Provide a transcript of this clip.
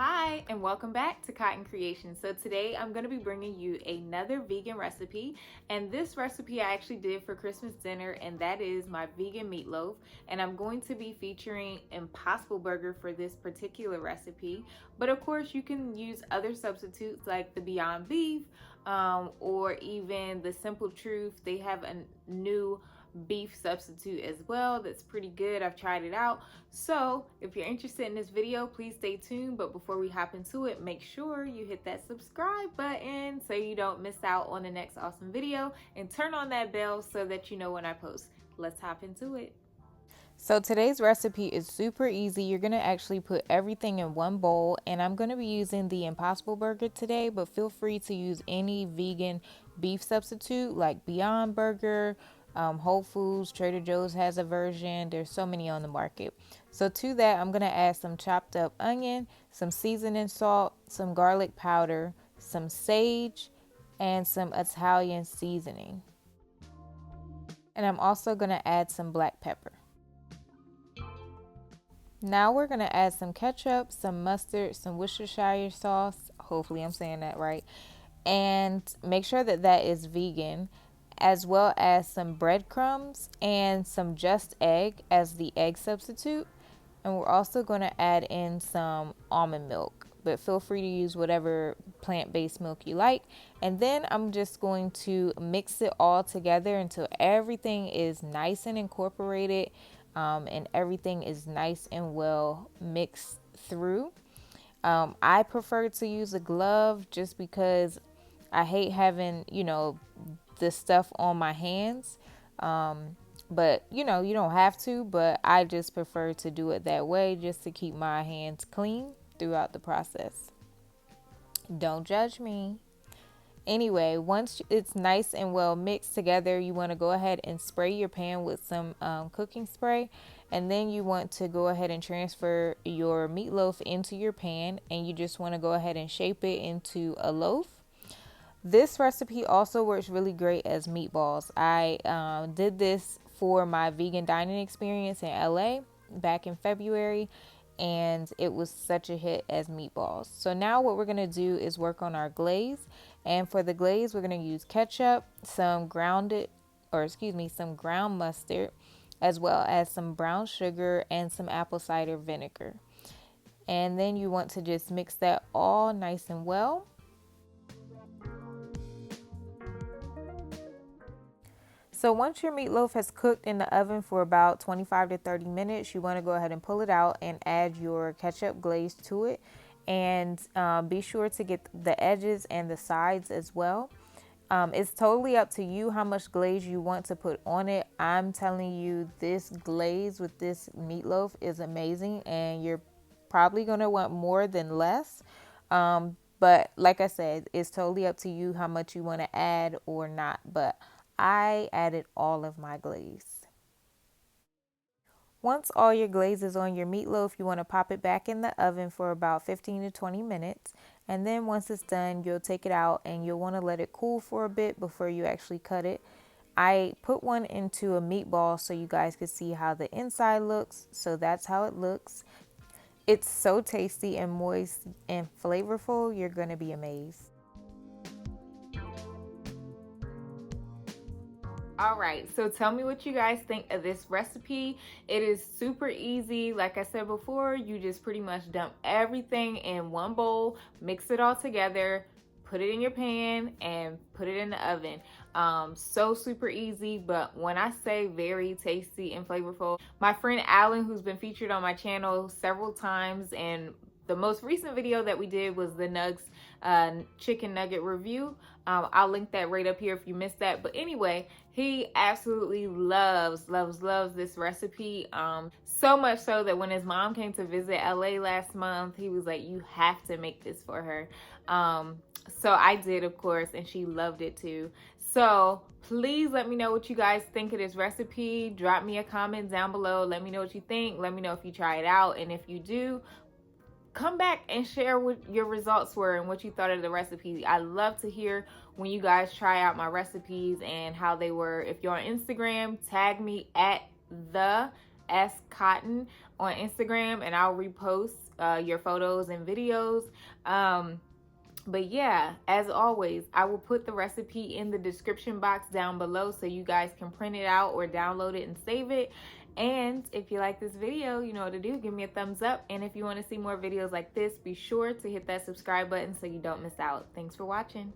Hi, and welcome back to Cotton Creations. So today I'm going to be bringing you another vegan recipe, and this recipe I actually did for Christmas dinner, and that is my vegan meatloaf. And I'm going to be featuring Impossible Burger for this particular recipe, but of course you can use other substitutes like the Beyond Beef or even the Simple Truth. They have a new beef substitute as well that's pretty good. I've tried it out. So if you're interested in this video, please stay tuned. But before we hop into it, make sure you hit that subscribe button so you don't miss out on the next awesome video, and turn on that bell so that you know when I post. Let's hop into it. So today's recipe is super easy. You're going to actually put everything in one bowl, and I'm going to be using the Impossible Burger today, but feel free to use any vegan beef substitute like Beyond Burger, Whole Foods, Trader Joe's has a version. There's so many on the market. So to that, I'm going to add some chopped up onion, some seasoning salt, some garlic powder, some sage, and some Italian seasoning. And I'm also going to add some black pepper. Now we're going to add some ketchup, some mustard, some Worcestershire sauce. Hopefully I'm saying that right. And make sure that that is vegan, as well as some breadcrumbs and some just egg as the egg substitute. And we're also going to add in some almond milk, but feel free to use whatever plant-based milk you like. And then I'm just going to mix it all together until everything is nice and incorporated, and everything is nice and well mixed through. I prefer to use a glove just because I hate having, the stuff on my hands. But, you don't have to, but I just prefer to do it that way just to keep my hands clean throughout the process. Don't judge me. Anyway, once it's nice and well mixed together, you want to go ahead and spray your pan with some cooking spray. And then you want to go ahead and transfer your meatloaf into your pan. And you just want to go ahead and shape it into a loaf. This recipe also works really great as meatballs. I did this for my vegan dining experience in LA back in February, and it was such a hit as meatballs. So now what we're going to do is work on our glaze. And for the glaze, we're going to use ketchup, some ground mustard, as well as some brown sugar and some apple cider vinegar. And then you want to just mix that all nice and well. So once your meatloaf has cooked in the oven for about 25 to 30 minutes, you want to go ahead and pull it out and add your ketchup glaze to it. And be sure to get the edges and the sides as well. It's totally up to you how much glaze you want to put on it. I'm telling you, this glaze with this meatloaf is amazing, and you're probably going to want more than less. But like I said, it's totally up to you how much you want to add or not. But I added all of my glaze. Once all your glaze is on your meatloaf, you want to pop it back in the oven for about 15 to 20 minutes. And then once it's done, you'll take it out and you'll want to let it cool for a bit before you actually cut it. I put one into a meatball so you guys could see how the inside looks. So that's how it looks. It's so tasty and moist and flavorful. You're going to be amazed. All right, so tell me what you guys think of this recipe. It is super easy. Like I said before, you just pretty much dump everything in one bowl, mix it all together, put it in your pan, and put it in the oven. So super easy, but when I say very tasty and flavorful, my friend Alan, who's been featured on my channel several times, and the most recent video that we did was the Nugs chicken nugget review. I'll link that right up here if you missed that. But anyway, he absolutely loves this recipe. So much so that when his mom came to visit LA last month, he was like, you have to make this for her. So I did, of course, and she loved it too. So please let me know what you guys think of this recipe. Drop me a comment down below. Let me know what you think. Let me know if you try it out. And if you do, come back and share what your results were and what you thought of the recipe. I love to hear when you guys try out my recipes and how they were. If you're on Instagram, tag me at the tbscotton on Instagram, and I'll repost your photos and videos. But yeah, as always, I will put the recipe in the description box down below so you guys can print it out or download it and save it. And if you like this video, you know what to do. Give me a thumbs up. And if you want to see more videos like this, be sure to hit that subscribe button so you don't miss out. Thanks for watching.